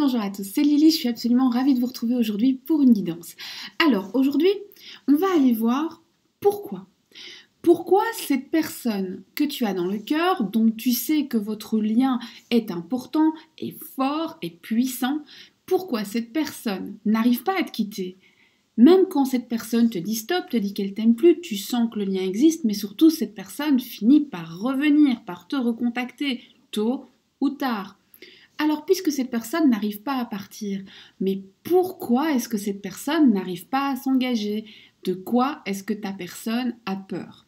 Bonjour à tous, c'est Lily, je suis absolument ravie de vous retrouver aujourd'hui pour une guidance. Alors aujourd'hui, on va aller voir pourquoi. Pourquoi cette personne que tu as dans le cœur, dont tu sais que votre lien est important, est fort, est puissant, pourquoi cette personne n'arrive pas à te quitter? Même quand cette personne te dit stop, te dit qu'elle t'aime plus, tu sens que le lien existe, mais surtout cette personne finit par revenir, par te recontacter, tôt ou tard. Alors, puisque cette personne n'arrive pas à partir, mais pourquoi est-ce que cette personne n'arrive pas à s'engager? De quoi est-ce que ta personne a peur?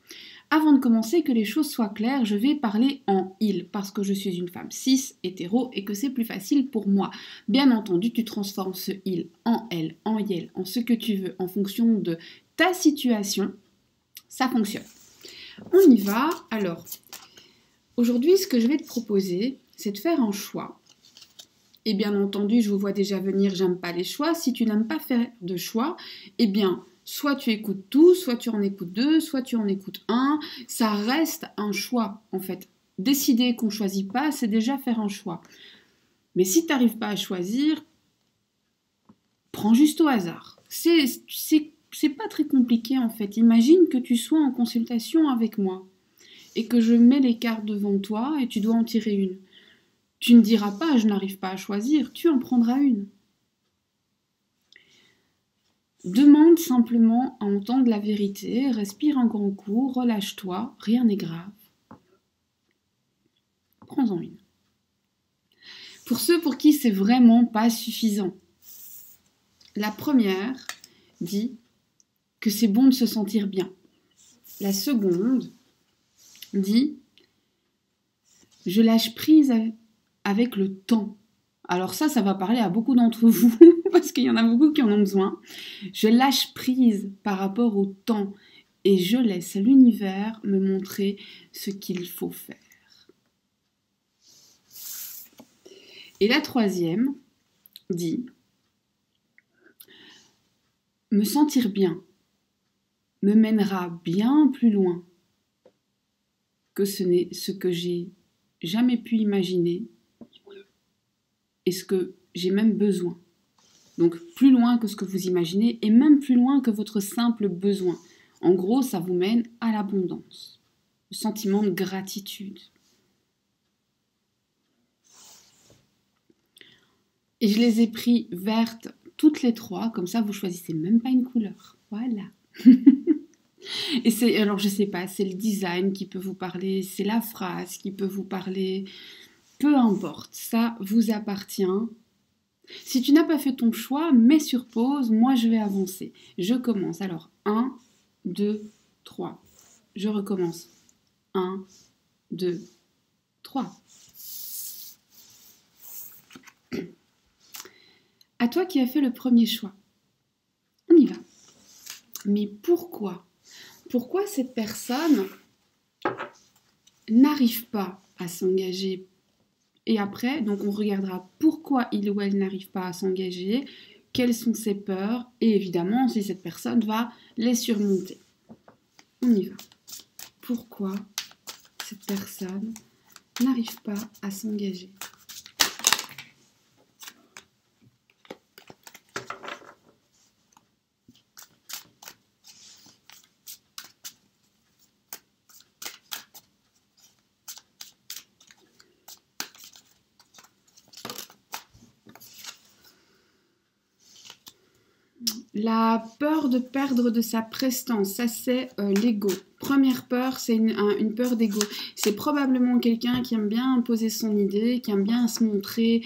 Avant de commencer, que les choses soient claires, je vais parler en il, parce que je suis une femme cis, hétéro, et que c'est plus facile pour moi. Bien entendu, tu transformes ce il en elle, en yel, en ce que tu veux, en fonction de ta situation. Ça fonctionne. On y va. Alors, aujourd'hui, ce que je vais te proposer, c'est de faire un choix. Et bien entendu, je vous vois déjà venir, j'aime pas les choix. Si tu n'aimes pas faire de choix, eh bien, soit tu écoutes tout, soit tu en écoutes deux, soit tu en écoutes un. Ça reste un choix, en fait. Décider qu'on ne choisit pas, c'est déjà faire un choix. Mais si tu n'arrives pas à choisir, prends juste au hasard. C'est pas très compliqué, en fait. Imagine que tu sois en consultation avec moi et que je mets les cartes devant toi et tu dois en tirer une. Tu ne diras pas « je n'arrive pas à choisir », tu en prendras une. Demande simplement à entendre la vérité, respire un grand coup, relâche-toi, rien n'est grave. Prends-en une. Pour ceux pour qui c'est vraiment pas suffisant, la première dit que c'est bon de se sentir bien. La seconde dit « je lâche prise avec le temps ». Alors ça va parler à beaucoup d'entre vous, parce qu'il y en a beaucoup qui en ont besoin. Je lâche prise par rapport au temps et je laisse l'univers me montrer ce qu'il faut faire. Et la troisième dit « me sentir bien me mènera bien plus loin que ce n'est ce que j'ai jamais pu imaginer et ce que j'ai même besoin. » Donc plus loin que ce que vous imaginez et même plus loin que votre simple besoin. En gros, ça vous mène à l'abondance, le sentiment de gratitude. Et je les ai pris vertes toutes les trois, comme ça vous choisissez même pas une couleur. Voilà. Et c'est, alors je sais pas, c'est le design qui peut vous parler, c'est la phrase qui peut vous parler, peu importe, ça vous appartient. Si tu n'as pas fait ton choix, mets sur pause, moi je vais avancer. Je commence. Alors, 1, 2, 3. Je recommence. 1, 2, 3. À toi qui as fait le premier choix. On y va. Mais pourquoi? Pourquoi cette personne n'arrive pas à s'engager? Et après, donc on regardera pourquoi il ou elle n'arrive pas à s'engager, quelles sont ses peurs, et évidemment si cette personne va les surmonter. On y va. Pourquoi cette personne n'arrive pas à s'engager? La peur de perdre de sa prestance, ça c'est l'ego. Première peur, c'est une peur d'ego. C'est probablement quelqu'un qui aime bien imposer son idée, qui aime bien se montrer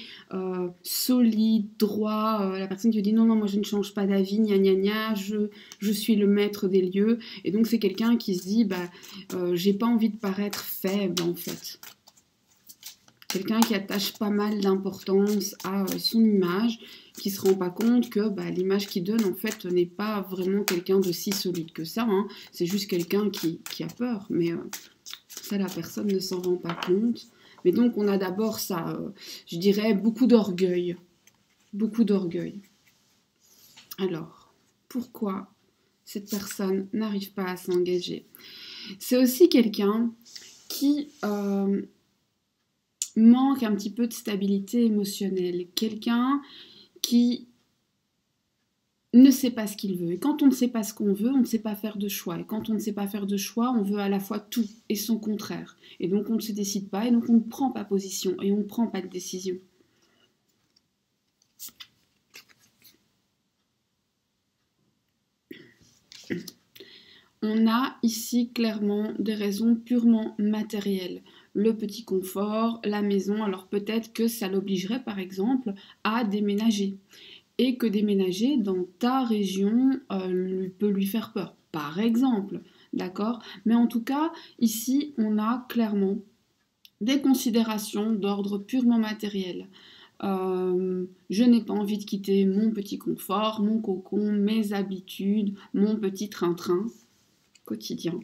solide, droit. La personne qui dit non, moi je ne change pas d'avis, gna gna gna, je suis le maître des lieux. Et donc c'est quelqu'un qui se dit, j'ai pas envie de paraître faible en fait. Quelqu'un qui attache pas mal d'importance à son image, qui se rend pas compte que l'image qu'il donne en fait n'est pas vraiment quelqu'un de si solide que ça. Hein. C'est juste quelqu'un qui a peur, mais ça la personne ne s'en rend pas compte. Mais donc on a d'abord ça, je dirais beaucoup d'orgueil. Beaucoup d'orgueil. Alors, pourquoi cette personne n'arrive pas à s'engager? C'est aussi quelqu'un qui manque un petit peu de stabilité émotionnelle, quelqu'un qui ne sait pas ce qu'il veut. Et quand on ne sait pas ce qu'on veut, on ne sait pas faire de choix. Et quand on ne sait pas faire de choix, on veut à la fois tout et son contraire. Et donc on ne se décide pas, et donc on ne prend pas position, et on ne prend pas de décision. On a ici clairement des raisons purement matérielles. Le petit confort, la maison, alors peut-être que ça l'obligerait par exemple à déménager. Et que déménager dans ta région peut lui faire peur, par exemple, d'accord? Mais en tout cas, ici, on a clairement des considérations d'ordre purement matériel. Je n'ai pas envie de quitter mon petit confort, mon cocon, mes habitudes, mon petit train-train quotidien.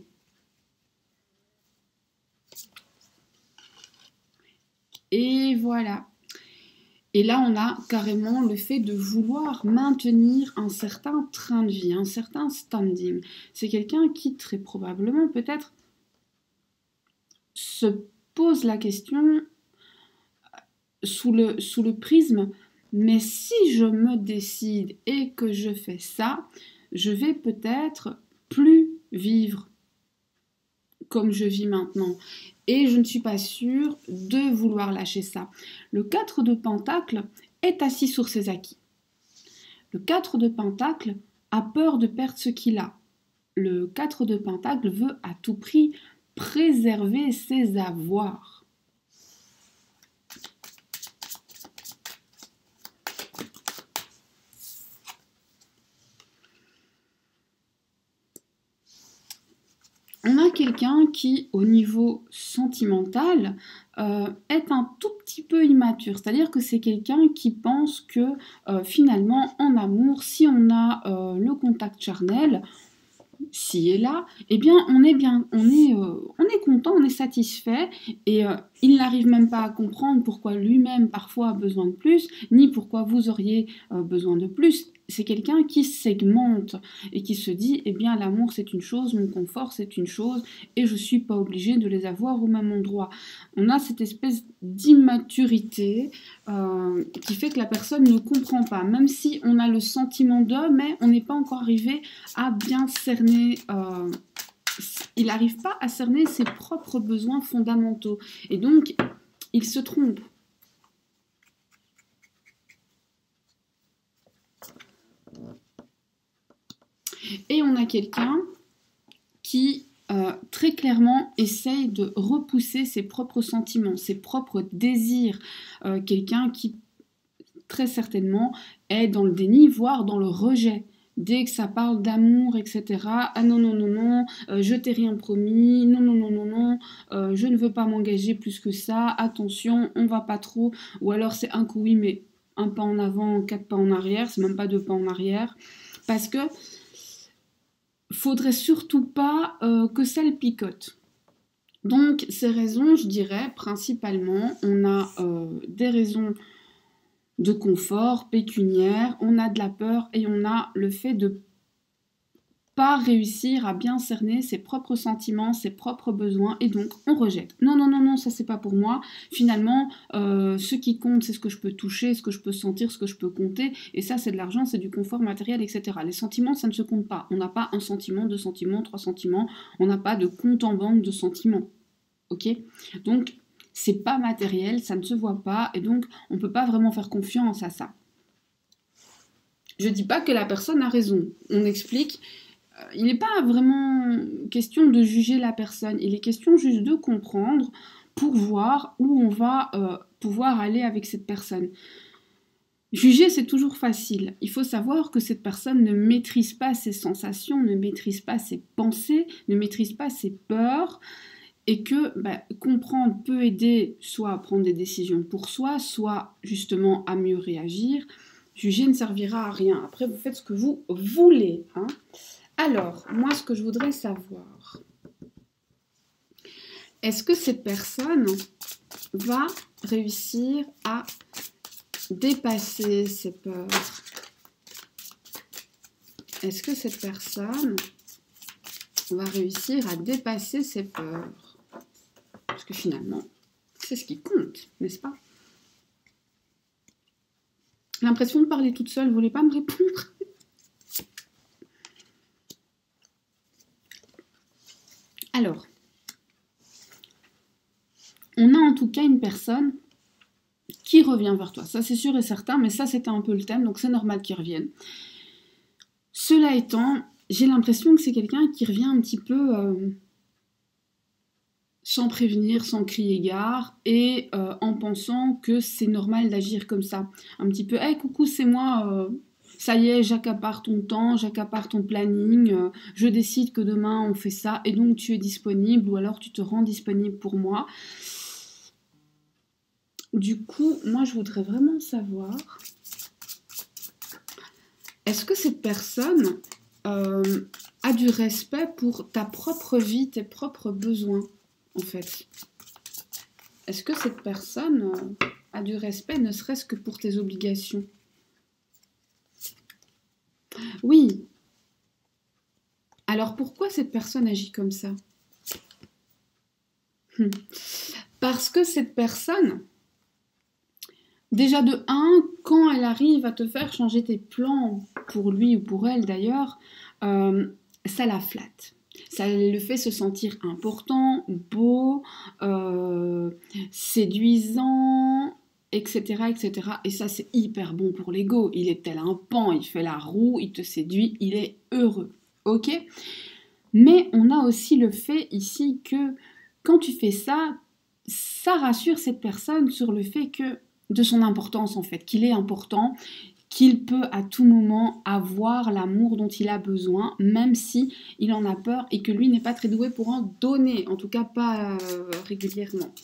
Et voilà. Et là, on a carrément le fait de vouloir maintenir un certain train de vie, un certain standing. C'est quelqu'un qui, très probablement, peut-être, se pose la question sous le prisme, mais si je me décide et que je fais ça, je vais peut-être plus vivre comme je vis maintenant. Et je ne suis pas sûre de vouloir lâcher ça. Le 4 de Pentacle est assis sur ses acquis. Le 4 de Pentacle a peur de perdre ce qu'il a. Le 4 de Pentacle veut à tout prix préserver ses avoirs. On a quelqu'un qui, au niveau sentimental, est un tout petit peu immature. C'est-à-dire que c'est quelqu'un qui pense que finalement, en amour, si on a le contact charnel, ci et là, eh bien, on est bien, on est content, on est satisfait, et il n'arrive même pas à comprendre pourquoi lui-même parfois a besoin de plus, ni pourquoi vous auriez besoin de plus. C'est quelqu'un qui segmente et qui se dit, eh bien, l'amour c'est une chose, mon confort c'est une chose, et je suis pas obligée de les avoir au même endroit. On a cette espèce d'immaturité qui fait que la personne ne comprend pas, même si on a le sentiment de, mais on n'est pas encore arrivé à bien cerner, il n'arrive pas à cerner ses propres besoins fondamentaux. Et donc, il se trompe. Et on a quelqu'un qui, très clairement, essaye de repousser ses propres sentiments, ses propres désirs. Quelqu'un qui, très certainement, est dans le déni, voire dans le rejet. Dès que ça parle d'amour, etc. Ah non, non, non, non, je t'ai rien promis, non, non, non, non, non, je ne veux pas m'engager plus que ça, attention, on va pas trop. Ou alors c'est un coup oui, mais un pas en avant, 4 pas en arrière, c'est même pas 2 pas en arrière. Parce que faudrait surtout pas que ça le picote. Donc ces raisons, je dirais, principalement, on a des raisons de confort, pécuniaire, on a de la peur et on a le fait de pas réussir à bien cerner ses propres sentiments, ses propres besoins, et donc on rejette. Non, non, non, non, ça c'est pas pour moi. Finalement, ce qui compte, c'est ce que je peux toucher, ce que je peux sentir, ce que je peux compter, et ça c'est de l'argent, c'est du confort matériel, etc. Les sentiments, ça ne se compte pas. On n'a pas un sentiment, deux sentiments, trois sentiments, on n'a pas de compte en banque de sentiments. Ok? Donc, c'est pas matériel, ça ne se voit pas, et donc on ne peut pas vraiment faire confiance à ça. Je dis pas que la personne a raison, on explique, il n'est pas vraiment question de juger la personne, il est question juste de comprendre pour voir où on va pouvoir aller avec cette personne. Juger, c'est toujours facile. Il faut savoir que cette personne ne maîtrise pas ses sensations, ne maîtrise pas ses pensées, ne maîtrise pas ses peurs, et que comprendre peut aider soit à prendre des décisions pour soi, soit justement à mieux réagir. Juger ne servira à rien. Après, vous faites ce que vous voulez. Hein. Alors, moi, ce que je voudrais savoir, est-ce que cette personne va réussir à dépasser ses peurs? Est-ce que cette personne va réussir à dépasser ses peurs? Parce que finalement, C'est ce qui compte, n'est-ce pas? J'ai l'impression de parler toute seule, vous voulez pas me répondre? Alors, on a en tout cas une personne qui revient vers toi. Ça, c'est sûr et certain, mais ça, c'était un peu le thème, donc c'est normal qu'il revienne. Cela étant, j'ai l'impression que c'est quelqu'un qui revient un petit peu sans prévenir, sans crier gare, et en pensant que c'est normal d'agir comme ça. Un petit peu, hey, coucou, c'est moi, ça y est, j'accapare ton temps, j'accapare ton planning, je décide que demain on fait ça, et donc tu es disponible, ou alors tu te rends disponible pour moi. Du coup, moi, je voudrais vraiment savoir, est-ce que cette personne a du respect pour ta propre vie, tes propres besoins, en fait? Est-ce que cette personne a du respect, ne serait-ce que pour tes obligations? Oui. Alors, pourquoi cette personne agit comme ça? Parce que cette personne... Déjà de 1, quand elle arrive à te faire changer tes plans, pour lui ou pour elle d'ailleurs, ça la flatte. Ça le fait se sentir important, beau, séduisant, etc., etc. Et ça, c'est hyper bon pour l'ego. Il est tel un paon, il fait la roue, il te séduit, il est heureux. Ok? Mais on a aussi le fait ici que quand tu fais ça, ça rassure cette personne sur le fait que de son importance en fait, qu'il est important, qu'il peut à tout moment avoir l'amour dont il a besoin, même si il en a peur et que lui n'est pas très doué pour en donner, en tout cas pas régulièrement.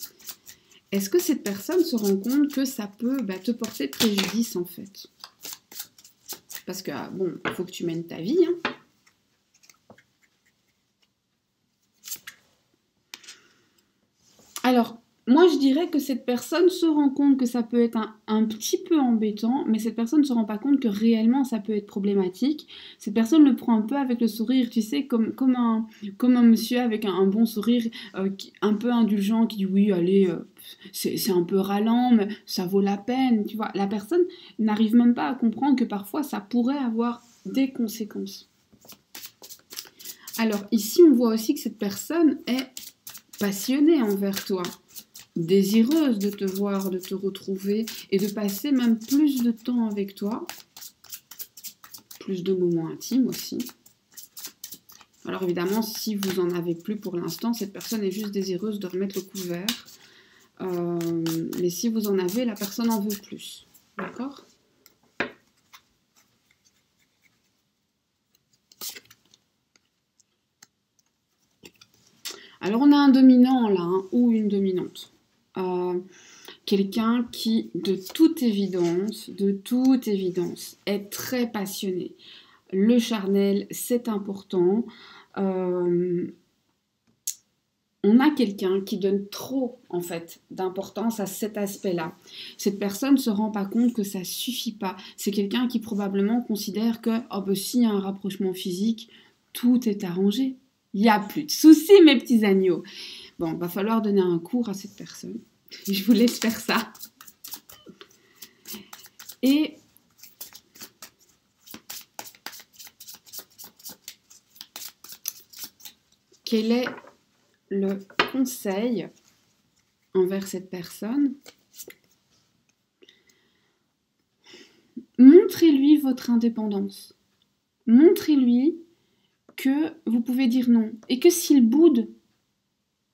Est-ce que cette personne se rend compte que ça peut te porter préjudice en fait? Parce que bon, il faut que tu mènes ta vie, hein. Alors, moi, je dirais que cette personne se rend compte que ça peut être un petit peu embêtant, mais cette personne ne se rend pas compte que réellement ça peut être problématique. Cette personne le prend un peu avec le sourire, tu sais, comme un monsieur avec un bon sourire, un peu indulgent, qui dit oui, allez, c'est un peu ralent, mais ça vaut la peine, tu vois. La personne n'arrive même pas à comprendre que parfois ça pourrait avoir des conséquences. Alors ici, on voit aussi que cette personne est passionnée envers toi, désireuse de te voir, de te retrouver et de passer même plus de temps avec toi, plus de moments intimes aussi. Alors évidemment, si vous en avez plus pour l'instant, cette personne est juste désireuse de remettre le couvert. Mais si vous en avez, la personne en veut plus. D'accord ? Alors on a un dominant là, hein, ou une dominante. Quelqu'un qui, de toute évidence, est très passionné. Le charnel, c'est important. On a quelqu'un qui donne trop, en fait, d'importance à cet aspect-là. Cette personne ne se rend pas compte que ça suffit pas. C'est quelqu'un qui probablement considère que, oh ben, s'il y a un rapprochement physique, tout est arrangé. Il n'y a plus de soucis, mes petits agneaux. Bon, va falloir donner un cours à cette personne. Je vous laisse faire ça. Et quel est le conseil envers cette personne? Montrez-lui votre indépendance. Montrez-lui que vous pouvez dire non. Et que s'il boude,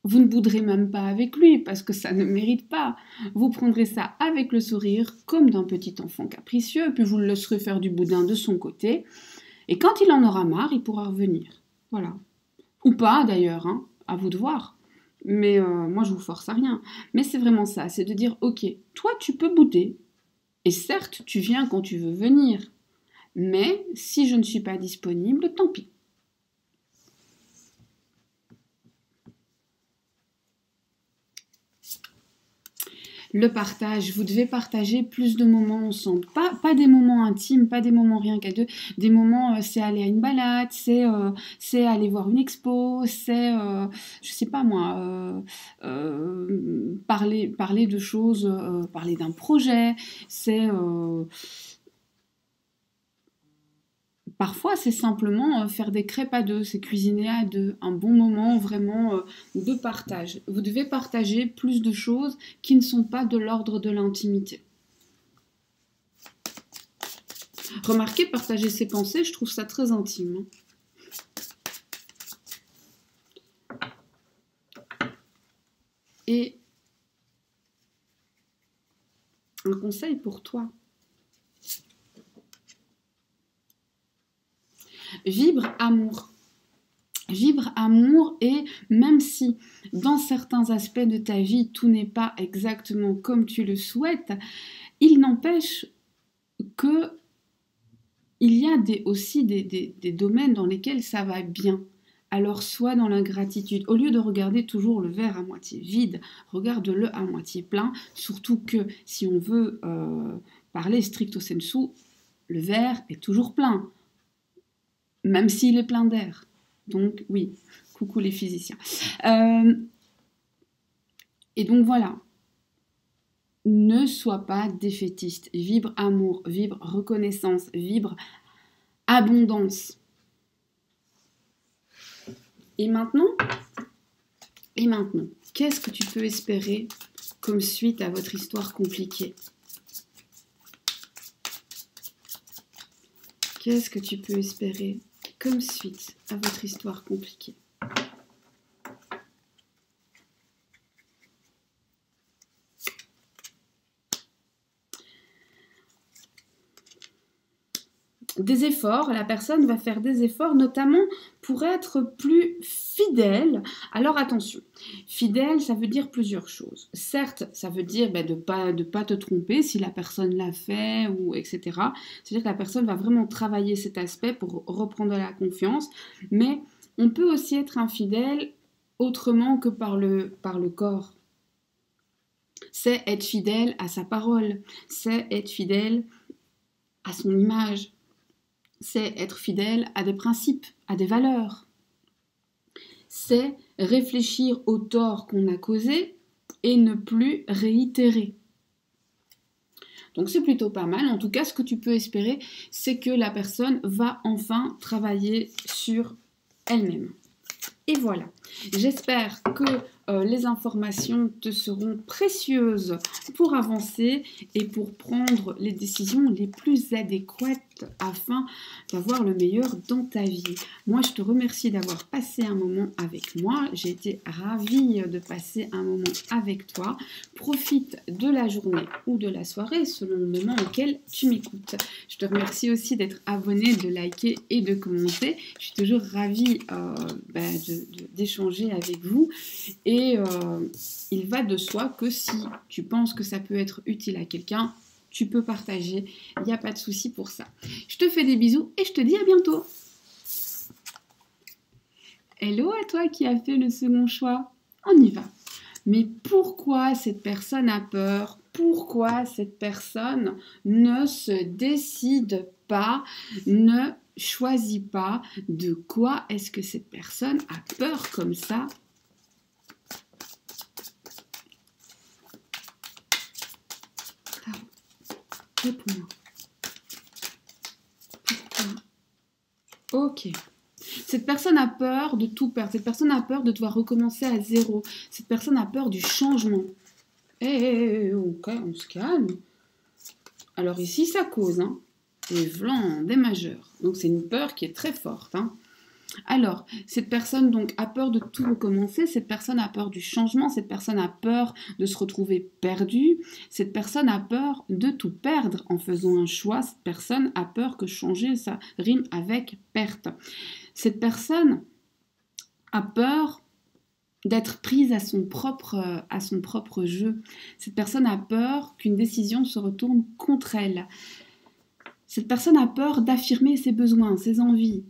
vous ne bouderez même pas avec lui, parce que ça ne mérite pas. Vous prendrez ça avec le sourire, comme d'un petit enfant capricieux, puis vous le laisserez faire du boudin de son côté. Et quand il en aura marre, il pourra revenir. Voilà. Ou pas, d'ailleurs, hein, à vous de voir. Mais moi, je vous force à rien. Mais c'est vraiment ça, c'est de dire, ok, toi, tu peux bouder. Et certes, tu viens quand tu veux venir. Mais si je ne suis pas disponible, tant pis. le partage. Vous devez partager plus de moments ensemble. Pas des moments intimes, pas des moments rien qu'à deux. Des moments, c'est aller à une balade, c'est aller voir une expo, c'est, je sais pas moi, parler de choses, parler d'un projet, c'est... Parfois, c'est simplement faire des crêpes à deux, c'est cuisiner à deux, un bon moment vraiment de partage. Vous devez partager plus de choses qui ne sont pas de l'ordre de l'intimité. Remarquez, partager ses pensées, je trouve ça très intime. Et un conseil pour toi. Vibre amour. Vibre amour, et même si dans certains aspects de ta vie, tout n'est pas exactement comme tu le souhaites, il n'empêche que il y a aussi des domaines dans lesquels ça va bien. Alors sois dans la gratitude. Au lieu de regarder toujours le verre à moitié vide, regarde-le à moitié plein. Surtout que si on veut parler stricto sensu, le verre est toujours plein, même s'il est plein d'air. Donc oui, coucou les physiciens. Et donc voilà, ne sois pas défaitiste. Vibre amour, vibre reconnaissance, vibre abondance. Et maintenant, qu'est-ce que tu peux espérer comme suite à votre histoire compliquée? Qu'est-ce que tu peux espérer comme suite à votre histoire compliquée? Des efforts, la personne va faire des efforts notamment pour être plus fidèle. Alors attention, fidèle, ça veut dire plusieurs choses. Certes, ça veut dire de pas te tromper si la personne l'a fait, ou etc. C'est-à-dire que la personne va vraiment travailler cet aspect pour reprendre la confiance. Mais on peut aussi être infidèle autrement que par le corps. C'est être fidèle à sa parole, c'est être fidèle à son image. C'est être fidèle à des principes, à des valeurs. C'est réfléchir au tort qu'on a causé et ne plus réitérer. Donc c'est plutôt pas mal. En tout cas, ce que tu peux espérer, c'est que la personne va enfin travailler sur elle-même. Et voilà. J'espère que les informations te seront précieuses pour avancer et pour prendre les décisions les plus adéquates afin d'avoir le meilleur dans ta vie. Moi, je te remercie d'avoir passé un moment avec moi. J'ai été ravie de passer un moment avec toi. Profite de la journée ou de la soirée selon le moment auquel tu m'écoutes. Je te remercie aussi d'être abonné, de liker et de commenter. Je suis toujours ravie d'échanger avec vous. Et il va de soi que si tu penses que ça peut être utile à quelqu'un, tu peux partager, il n'y a pas de souci pour ça. Je te fais des bisous et je te dis à bientôt. Hello à toi qui as fait le second choix. On y va. Mais pourquoi cette personne a peur? Pourquoi cette personne ne se décide pas, ne choisit pas? De quoi est-ce que cette personne a peur comme ça? Réponds-moi. Pourquoi? Ok. Cette personne a peur de tout perdre. Cette personne a peur de devoir recommencer à zéro. Cette personne a peur du changement. Ok, on se calme. Alors ici, ça cause, hein. Les vlancs, des majeurs. Donc c'est une peur qui est très forte, hein. Alors, cette personne donc a peur de tout recommencer, cette personne a peur du changement, cette personne a peur de se retrouver perdue, cette personne a peur de tout perdre en faisant un choix, cette personne a peur que changer, ça rime avec perte. Cette personne a peur d'être prise à son propre jeu. Cette personne a peur qu'une décision se retourne contre elle. Cette personne a peur d'affirmer ses besoins, ses envies,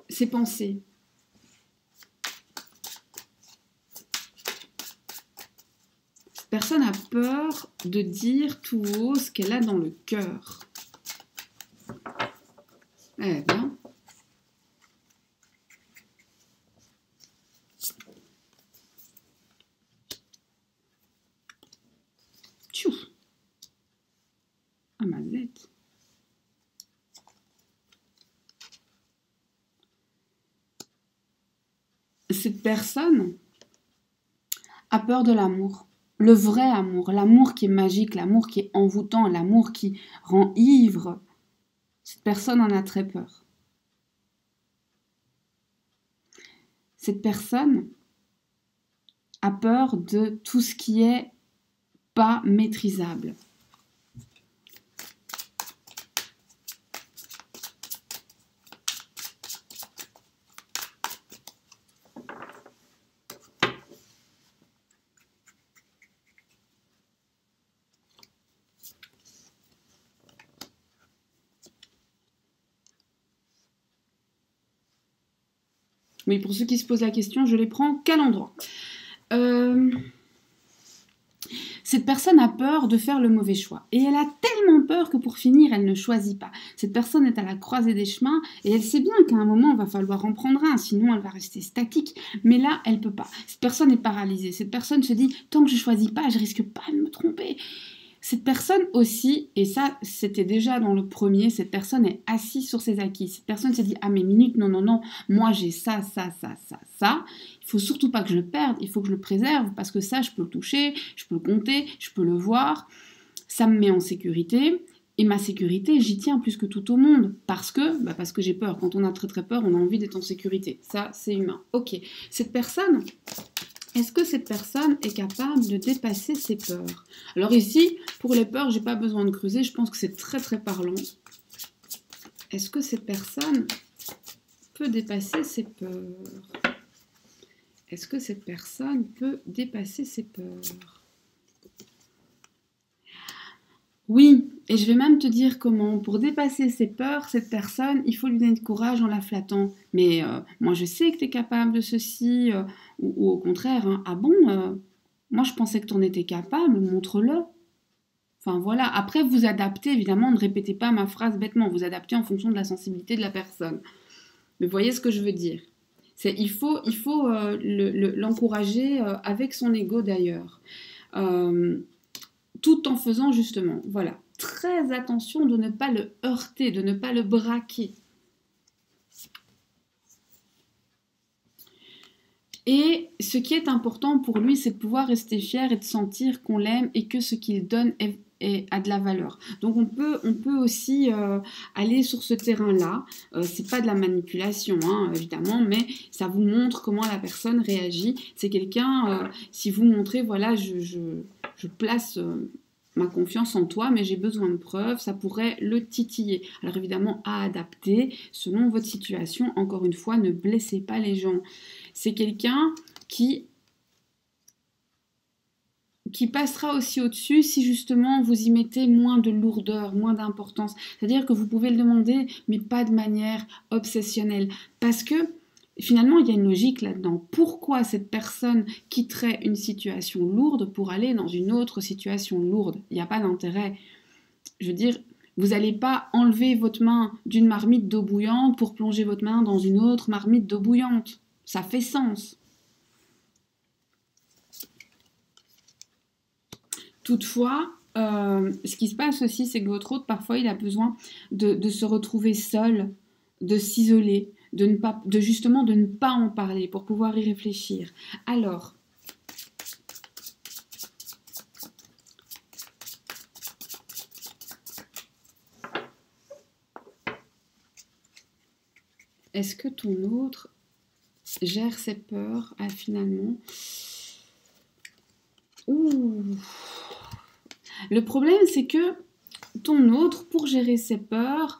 ses pensées. Cette personne a peur de dire tout haut ce qu'elle a dans le cœur. Eh bien. Tchou. Ah, ma tête. Cette personne a peur de l'amour. Le vrai amour, l'amour qui est magique, l'amour qui est envoûtant, l'amour qui rend ivre. Cette personne en a très peur. Cette personne a peur de tout ce qui est pas maîtrisable. Oui, pour ceux qui se posent la question, je les prends quel endroit Cette personne a peur de faire le mauvais choix. Et elle a tellement peur que pour finir, elle ne choisit pas. Cette personne est à la croisée des chemins et elle sait bien qu'à un moment, il va falloir en prendre un, sinon elle va rester statique. Mais là, elle ne peut pas. Cette personne est paralysée. Cette personne se dit, tant que je ne choisis pas, je risque pas de me tromper. Cette personne aussi, et ça c'était déjà dans le premier, cette personne est assise sur ses acquis. Cette personne se dit, ah mais minute, non, non, non, moi j'ai ça, ça, ça, ça, ça. Il faut surtout pas que je le perde, il faut que je le préserve parce que ça je peux le toucher, je peux le compter, je peux le voir. Ça me met en sécurité. Et ma sécurité, j'y tiens plus que tout au monde. Parce que j'ai peur. Quand on a très très peur, on a envie d'être en sécurité. Ça, c'est humain. Ok. Cette personne... Est-ce que cette personne est capable de dépasser ses peurs? Alors ici, pour les peurs, je n'ai pas besoin de creuser, je pense que c'est très très parlant. Est-ce que cette personne peut dépasser ses peurs? Est-ce que cette personne peut dépasser ses peurs? Oui, et je vais même te dire comment. Pour dépasser ses peurs, cette personne, il faut lui donner du courage en la flattant. Mais moi, je sais que tu es capable de ceci, ou au contraire, hein, ah bon, moi je pensais que tu en étais capable, montre-le. Enfin voilà, après vous adaptez, évidemment, ne répétez pas ma phrase bêtement, vous adaptez en fonction de la sensibilité de la personne. Mais voyez ce que je veux dire. Il faut l'encourager avec son ego d'ailleurs. Tout en faisant justement, voilà, très attention de ne pas le heurter, de ne pas le braquer. Et ce qui est important pour lui, c'est de pouvoir rester fier et de sentir qu'on l'aime et que ce qu'il donne a de la valeur. Donc on peut aussi aller sur ce terrain-là. C'est pas de la manipulation, hein, évidemment, mais ça vous montre comment la personne réagit. C'est quelqu'un, si vous montrez, voilà, je place ma confiance en toi, mais j'ai besoin de preuves, ça pourrait le titiller. Alors évidemment, à adapter selon votre situation. Encore une fois, ne blessez pas les gens. C'est quelqu'un qui passera aussi au-dessus si justement vous y mettez moins de lourdeur, moins d'importance. C'est-à-dire que vous pouvez le demander, mais pas de manière obsessionnelle. Parce que finalement, il y a une logique là-dedans. Pourquoi cette personne quitterait une situation lourde pour aller dans une autre situation lourde? Il n'y a pas d'intérêt. Je veux dire, vous n'allez pas enlever votre main d'une marmite d'eau bouillante pour plonger votre main dans une autre marmite d'eau bouillante. Ça fait sens. Toutefois, ce qui se passe aussi, c'est que votre hôte, parfois, il a besoin de se retrouver seul, de s'isoler, justement de ne pas en parler pour pouvoir y réfléchir. Alors, est-ce que ton autre gère ses peurs finalement? Ouh. Le problème, c'est que ton autre, pour gérer ses peurs,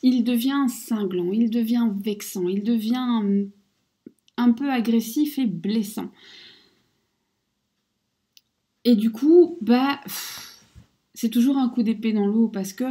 il devient cinglant, il devient vexant, il devient un peu agressif et blessant. Et du coup, c'est toujours un coup d'épée dans l'eau parce que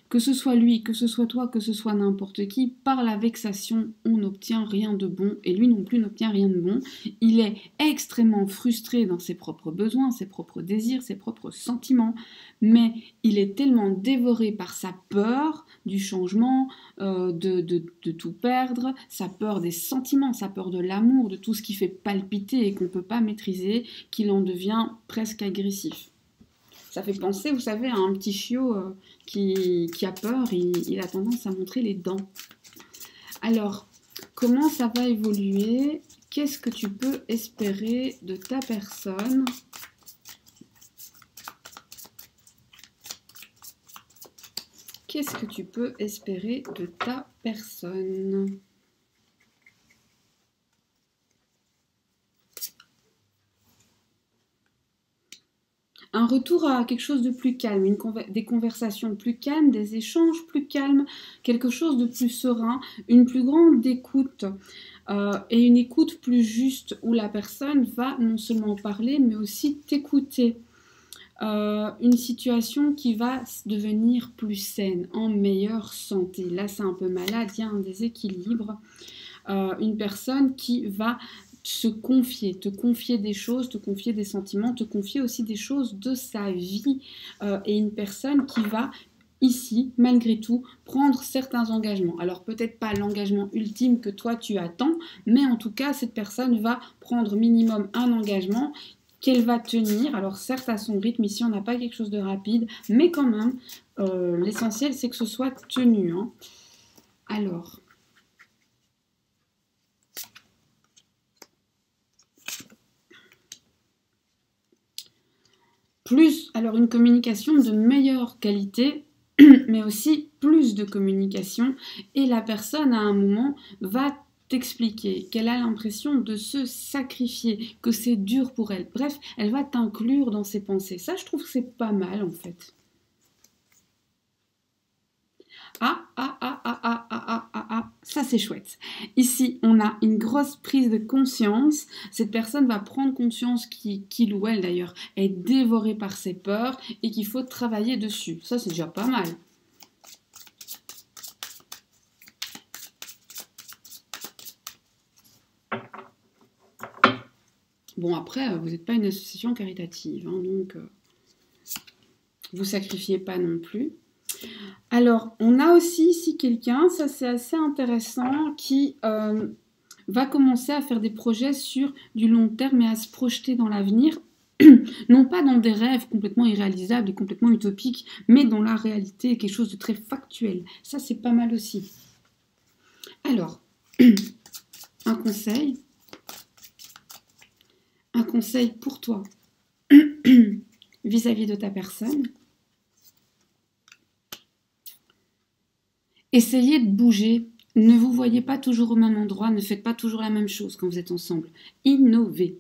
que ce soit lui, que ce soit toi, que ce soit n'importe qui, par la vexation, on n'obtient rien de bon, et lui non plus n'obtient rien de bon. Il est extrêmement frustré dans ses propres besoins, ses propres désirs, ses propres sentiments, mais il est tellement dévoré par sa peur du changement, de tout perdre, sa peur des sentiments, sa peur de l'amour, de tout ce qui fait palpiter et qu'on ne peut pas maîtriser, qu'il en devient presque agressif. Ça fait penser, vous savez, à un petit chiot qui a peur, il a tendance à montrer les dents. Alors, comment ça va évoluer? Qu'est-ce que tu peux espérer de ta personne? Qu'est-ce que tu peux espérer de ta personne? Un retour à quelque chose de plus calme, des conversations plus calmes, des échanges plus calmes, quelque chose de plus serein, une plus grande écoute et une écoute plus juste où la personne va non seulement parler mais aussi t'écouter. Une situation qui va devenir plus saine, en meilleure santé. Là, c'est un peu malade, il y a un déséquilibre. Une personne qui va te confier des choses, te confier des sentiments, te confier aussi des choses de sa vie. Et une personne qui va ici, malgré tout, prendre certains engagements. Alors peut-être pas l'engagement ultime que toi tu attends, mais en tout cas, cette personne va prendre minimum un engagement qu'elle va tenir. Alors certes à son rythme, ici on n'a pas quelque chose de rapide, mais quand même, l'essentiel c'est que ce soit tenu. Hein. Alors... plus, alors une communication de meilleure qualité, mais aussi plus de communication. Et la personne, à un moment, va t'expliquer qu'elle a l'impression de se sacrifier, que c'est dur pour elle. Bref, elle va t'inclure dans ses pensées. Ça, je trouve que c'est pas mal, en fait. Ça c'est chouette. Ici, on a une grosse prise de conscience. Cette personne va prendre conscience qu'il ou elle d'ailleurs est dévoré par ses peurs et qu'il faut travailler dessus. Ça c'est déjà pas mal. Bon après, vous n'êtes pas une association caritative, hein, donc vous sacrifiez pas non plus. Alors, on a aussi ici quelqu'un, ça c'est assez intéressant, qui va commencer à faire des projets sur du long terme et à se projeter dans l'avenir, non pas dans des rêves complètement irréalisables et complètement utopiques, mais dans la réalité, quelque chose de très factuel. Ça c'est pas mal aussi. Alors, un conseil pour toi vis-à-vis de ta personne. Essayez de bouger. Ne vous voyez pas toujours au même endroit. Ne faites pas toujours la même chose quand vous êtes ensemble. Innovez.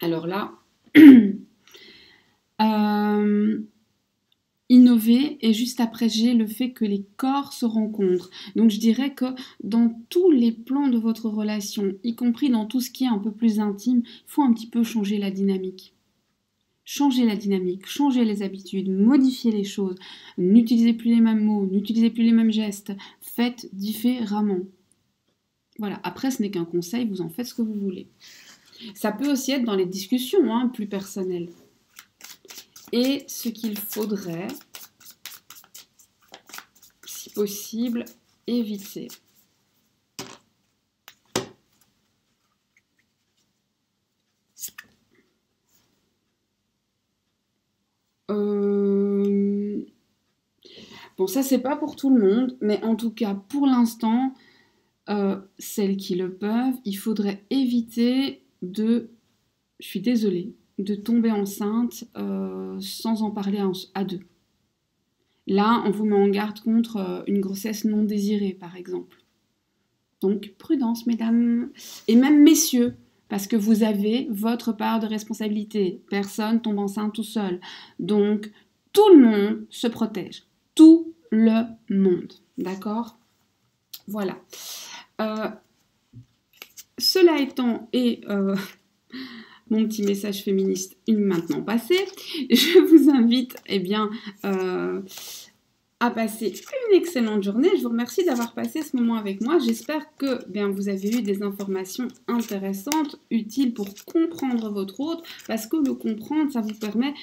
Alors là, innover et juste après j'ai le fait que les corps se rencontrent. Donc je dirais que dans tous les plans de votre relation, y compris dans tout ce qui est un peu plus intime, il faut un petit peu changer la dynamique. Changer la dynamique, changer les habitudes, modifier les choses, n'utilisez plus les mêmes mots, n'utilisez plus les mêmes gestes, faites différemment. Voilà, après ce n'est qu'un conseil, vous en faites ce que vous voulez. Ça peut aussi être dans les discussions, hein, plus personnelles. Et ce qu'il faudrait, si possible, éviter. Bon, ça, c'est pas pour tout le monde, mais en tout cas, pour l'instant, celles qui le peuvent, il faudrait éviter de, je suis désolée, de tomber enceinte sans en parler à deux. Là, on vous met en garde contre une grossesse non désirée, par exemple. Donc, prudence, mesdames, et même messieurs, parce que vous avez votre part de responsabilité. Personne tombe enceinte tout seul. Donc, tout le monde se protège. Tout le monde. D'accord ? Voilà. Cela étant, et Mon petit message féministe est maintenant passé. Je vous invite à passer une excellente journée. Je vous remercie d'avoir passé ce moment avec moi. J'espère que vous avez eu des informations intéressantes, utiles pour comprendre votre autre, parce que le comprendre, ça vous permet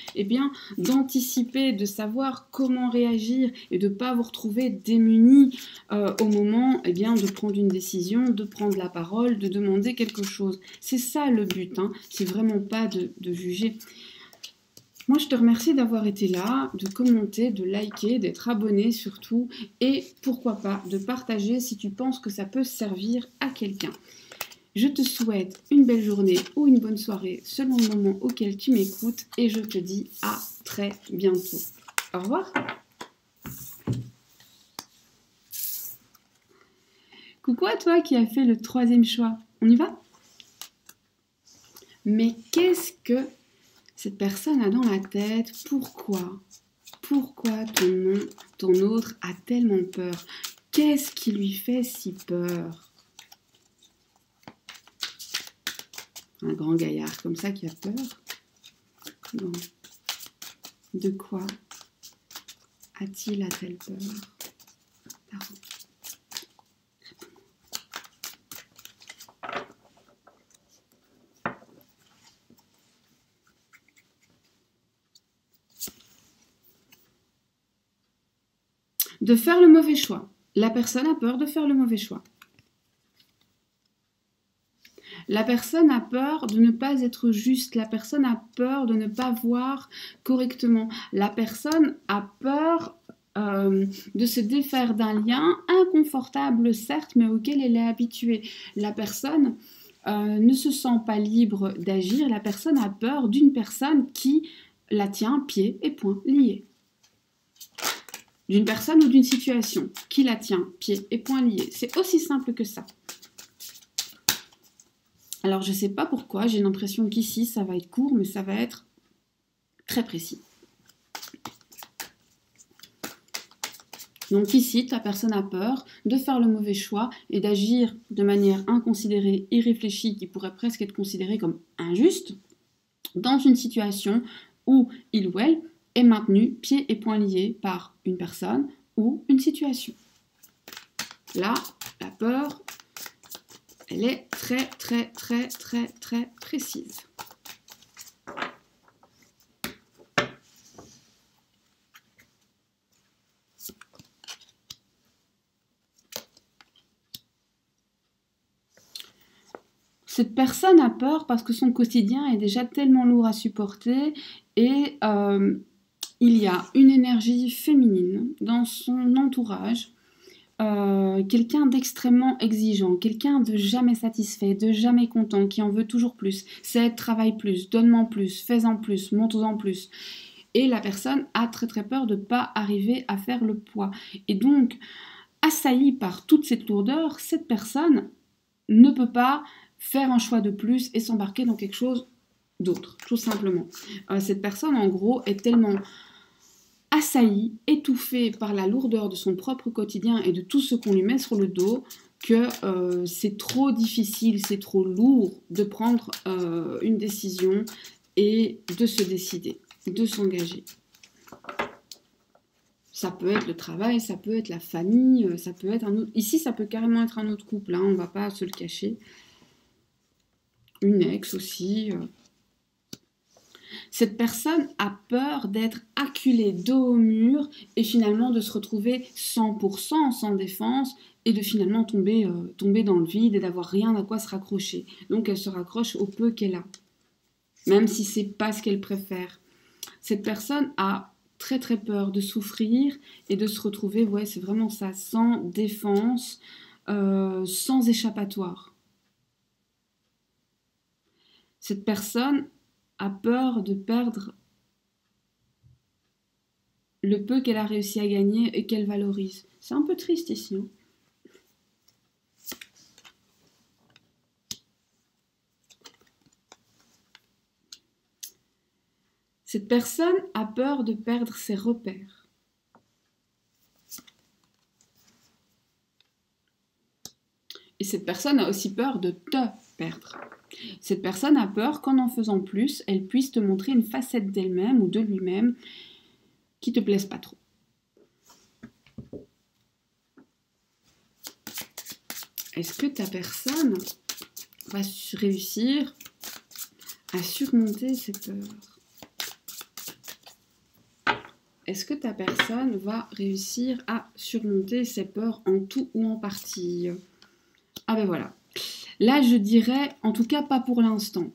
d'anticiper, de savoir comment réagir et de ne pas vous retrouver démunis au moment de prendre une décision, de prendre la parole, de demander quelque chose. C'est ça le but, hein. C'est vraiment pas de juger. Moi, je te remercie d'avoir été là, de commenter, de liker, d'être abonné surtout, et pourquoi pas de partager si tu penses que ça peut servir à quelqu'un. Je te souhaite une belle journée ou une bonne soirée selon le moment auquel tu m'écoutes, et je te dis à très bientôt. Au revoir. Coucou à toi qui as fait le 3e choix. On y va? Mais qu'est-ce que cette personne a dans la tête? Pourquoi ton autre a tellement peur? Qu'est-ce qui lui fait si peur? Un grand gaillard comme ça qui a peur? Bon. De quoi a-t-elle peur? Pardon. De faire le mauvais choix. La personne a peur de faire le mauvais choix. La personne a peur de ne pas être juste. La personne a peur de ne pas voir correctement. La personne a peur de se défaire d'un lien inconfortable, certes, mais auquel elle est habituée. La personne ne se sent pas libre d'agir. La personne a peur d'une personne qui la tient pieds et poings liés. D'une personne ou d'une situation qui la tient pieds et poings liés. C'est aussi simple que ça. Alors, je ne sais pas pourquoi, j'ai l'impression qu'ici, ça va être court, mais ça va être très précis. Donc ici, ta personne a peur de faire le mauvais choix et d'agir de manière inconsidérée, irréfléchie, qui pourrait presque être considérée comme injuste, dans une situation où il ou elle est maintenu pieds et poings liés par une personne ou une situation. Là, la peur, elle est très précise. Cette personne a peur parce que son quotidien est déjà tellement lourd à supporter et il y a une énergie féminine dans son entourage, quelqu'un d'extrêmement exigeant, quelqu'un de jamais satisfait, de jamais content, qui en veut toujours plus. C'est travaille plus, donne-moi plus, fais-en plus, monte-en plus. Et la personne a très peur de ne pas arriver à faire le poids. Et donc, assaillie par toute cette lourdeur, cette personne ne peut pas faire un choix de plus et s'embarquer dans quelque chose d'autre, tout simplement. Cette personne, en gros, est tellement assaillie, étouffée par la lourdeur de son propre quotidien et de tout ce qu'on lui met sur le dos, que c'est trop difficile, c'est trop lourd de prendre une décision et de se décider, de s'engager. Ça peut être le travail, ça peut être la famille, ça peut être un autre... Ici, ça peut carrément être un autre couple, hein, on ne va pas se le cacher. Une ex aussi. Cette personne a peur d'être acculée dos au mur et finalement de se retrouver 100% sans défense et de finalement tomber dans le vide et d'avoir rien à quoi se raccrocher. Donc elle se raccroche au peu qu'elle a, même si c'est pas ce qu'elle préfère. Cette personne a très peur de souffrir et de se retrouver, ouais, c'est vraiment ça, sans défense, sans échappatoire. Cette personne a peur de perdre le peu qu'elle a réussi à gagner et qu'elle valorise. C'est un peu triste ici. Hein. Cette personne a peur de perdre ses repères. Et cette personne a aussi peur de te perdre. Cette personne a peur qu'en en faisant plus, elle puisse te montrer une facette d'elle-même ou de lui-même qui te plaise pas trop. Est-ce que ta personne va réussir à surmonter ces peurs? Est-ce que ta personne va réussir à surmonter ses peurs en tout ou en partie? Ah ben voilà. Là, je dirais, en tout cas, pas pour l'instant.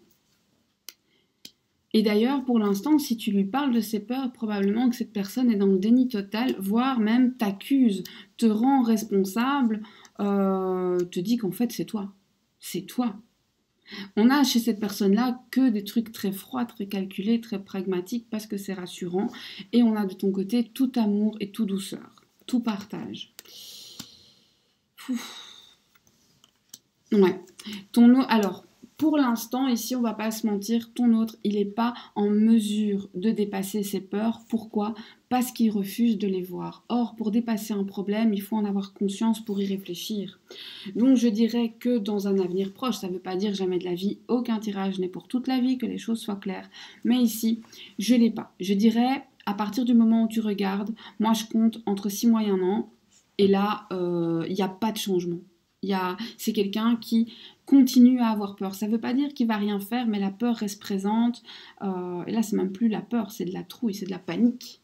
Et d'ailleurs, pour l'instant, si tu lui parles de ses peurs, probablement que cette personne est dans le déni total, voire même t'accuse, te rend responsable, te dit qu'en fait, c'est toi. C'est toi. On a chez cette personne-là que des trucs très froids, très calculés, très pragmatiques, parce que c'est rassurant. Et on a de ton côté tout amour et tout douceur, tout partage. Ouais. Alors, pour l'instant, ici, on va pas se mentir, ton autre, il n'est pas en mesure de dépasser ses peurs. Pourquoi? Parce qu'il refuse de les voir. Or, pour dépasser un problème, il faut en avoir conscience pour y réfléchir. Donc, je dirais que dans un avenir proche, ça ne veut pas dire jamais de la vie, aucun tirage n'est pour toute la vie, que les choses soient claires. Mais ici, je ne l'ai pas. Je dirais, à partir du moment où tu regardes, moi, je compte entre 6 mois et 1 an, et là, il n'y a pas de changement. C'est quelqu'un qui continue à avoir peur. Ça ne veut pas dire qu'il va rien faire, mais la peur reste présente. Et là, c'est même plus la peur, c'est de la trouille, c'est de la panique.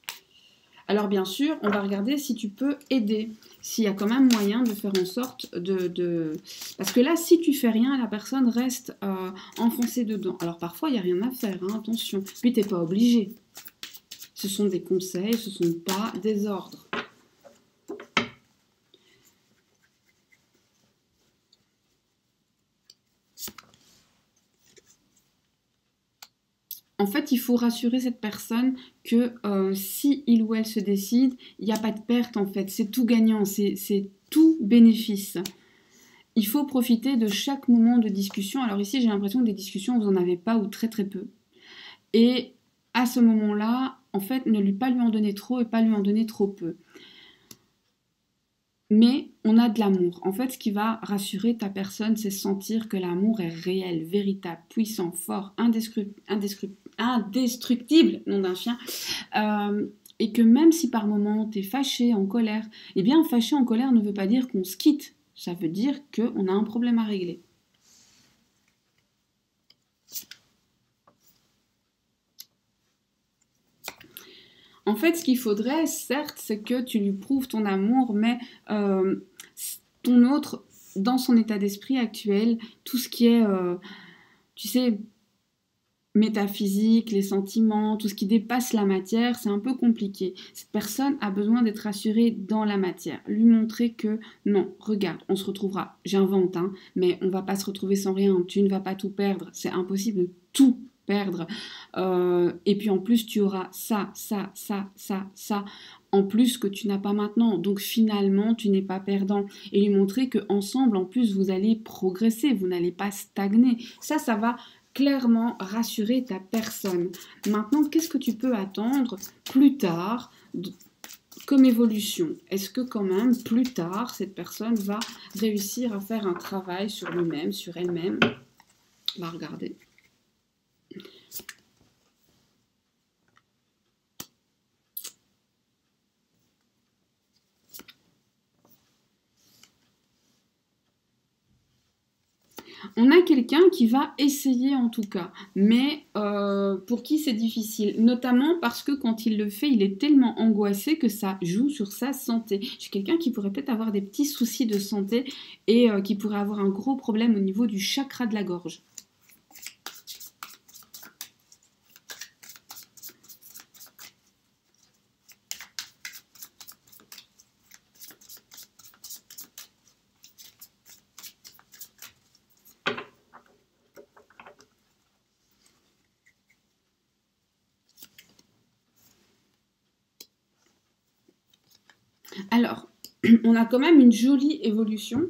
Alors bien sûr, on va regarder si tu peux aider, s'il y a quand même moyen de faire en sorte de... Parce que là, si tu fais rien, la personne reste enfoncée dedans. Alors parfois, il n'y a rien à faire, hein, attention. Puis tu n'es pas obligé. Ce sont des conseils, ce ne sont pas des ordres. En fait, il faut rassurer cette personne que si il ou elle se décide, il n'y a pas de perte en fait. C'est tout gagnant, c'est tout bénéfice. Il faut profiter de chaque moment de discussion. Alors ici, j'ai l'impression que des discussions, vous n'en avez pas ou très très peu. Et à ce moment-là, en fait, ne pas lui en donner trop et pas lui en donner trop peu. Mais on a de l'amour. En fait, ce qui va rassurer ta personne, c'est sentir que l'amour est réel, véritable, puissant, fort, indestructible, nom d'un chien, et que même si par moment tu es fâché, en colère, eh bien fâché, en colère ne veut pas dire qu'on se quitte, ça veut dire qu'on a un problème à régler. En fait, ce qu'il faudrait, certes, c'est que tu lui prouves ton amour, mais ton autre, dans son état d'esprit actuel, tout ce qui est, tu sais, métaphysique, les sentiments, tout ce qui dépasse la matière, c'est un peu compliqué. Cette personne a besoin d'être rassurée dans la matière. Lui montrer que non, regarde, on se retrouvera. J'invente, hein, mais on va pas se retrouver sans rien. Tu ne vas pas tout perdre. C'est impossible de tout perdre. Et puis en plus, tu auras ça, en plus que tu n'as pas maintenant. Donc finalement, tu n'es pas perdant. Et lui montrer qu'ensemble, en plus, vous allez progresser, vous n'allez pas stagner. Ça va clairement rassurer ta personne. Maintenant, qu'est-ce que tu peux attendre plus tard comme évolution? Est-ce que quand même, plus tard, cette personne va réussir à faire un travail sur lui-même, sur elle-même? On va regarder. On a quelqu'un qui va essayer en tout cas, mais pour qui c'est difficile, notamment parce que quand il le fait, il est tellement angoissé que ça joue sur sa santé. J'ai quelqu'un qui pourrait peut-être avoir des petits soucis de santé et qui pourrait avoir un gros problème au niveau du chakra de la gorge. Alors, on a quand même une jolie évolution,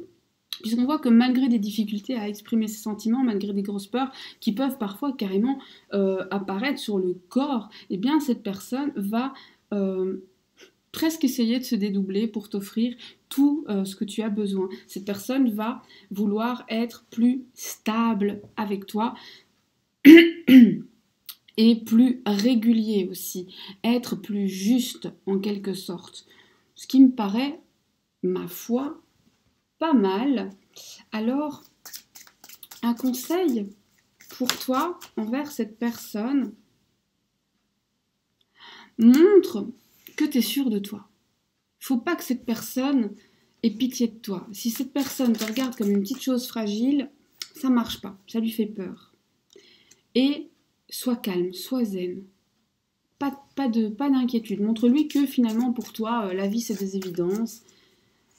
puisqu'on voit que malgré des difficultés à exprimer ses sentiments, malgré des grosses peurs qui peuvent parfois carrément apparaître sur le corps, eh bien cette personne va presque essayer de se dédoubler pour t'offrir tout ce que tu as besoin. Cette personne va vouloir être plus stable avec toi et plus régulier aussi, être plus juste en quelque sorte. Ce qui me paraît, ma foi, pas mal. Alors, un conseil pour toi envers cette personne, montre que tu es sûr de toi. Il ne faut pas que cette personne ait pitié de toi. Si cette personne te regarde comme une petite chose fragile, ça ne marche pas, ça lui fait peur. Et sois calme, sois zen. Pas d'inquiétude. Montre-lui que finalement pour toi, la vie c'est des évidences.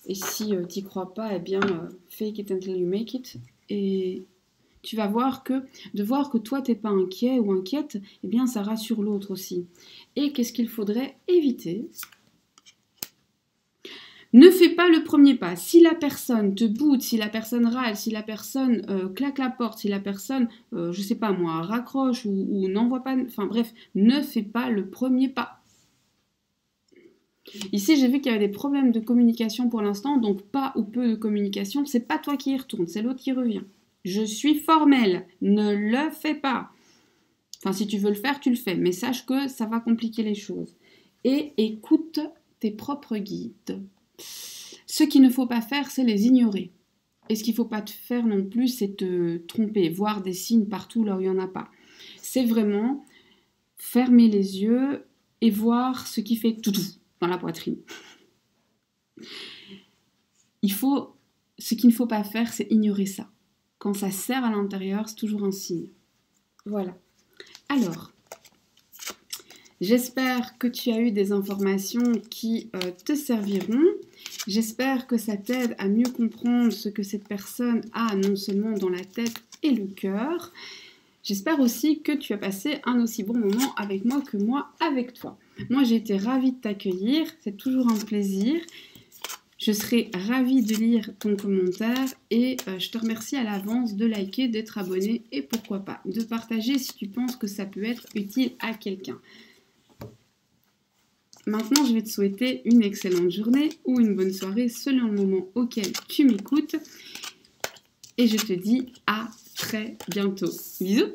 Et si tu n'y crois pas, eh bien, fake it until you make it. Et tu vas voir que toi t'es pas inquiet ou inquiète, eh bien ça rassure l'autre aussi. Et qu'est-ce qu'il faudrait éviter ? Ne fais pas le premier pas. Si la personne te boude, si la personne râle, si la personne claque la porte, si la personne, je sais pas moi, raccroche ou n'envoie pas, enfin bref, ne fais pas le premier pas. Ici, j'ai vu qu'il y avait des problèmes de communication pour l'instant, donc pas ou peu de communication. C'est pas toi qui y retourne, c'est l'autre qui revient. Je suis formelle, ne le fais pas. Enfin, si tu veux le faire, tu le fais, mais sache que ça va compliquer les choses. Et écoute tes propres guides. Ce qu'il ne faut pas faire, c'est les ignorer. Et ce qu'il ne faut pas te faire non plus, c'est te tromper, voir des signes partout là où il n'y en a pas. C'est vraiment fermer les yeux et voir ce qui fait tout dans la poitrine. Ce qu'il ne faut pas faire, c'est ignorer ça. Quand ça serre à l'intérieur, c'est toujours un signe. Voilà. Alors, j'espère que tu as eu des informations qui te serviront. J'espère que ça t'aide à mieux comprendre ce que cette personne a non seulement dans la tête et le cœur. J'espère aussi que tu as passé un aussi bon moment avec moi que moi avec toi. Moi, j'ai été ravie de t'accueillir. C'est toujours un plaisir. Je serai ravie de lire ton commentaire et je te remercie à l'avance de liker, d'être abonné et pourquoi pas de partager si tu penses que ça peut être utile à quelqu'un. Maintenant, je vais te souhaiter une excellente journée ou une bonne soirée selon le moment auquel tu m'écoutes. Et je te dis à très bientôt. Bisous!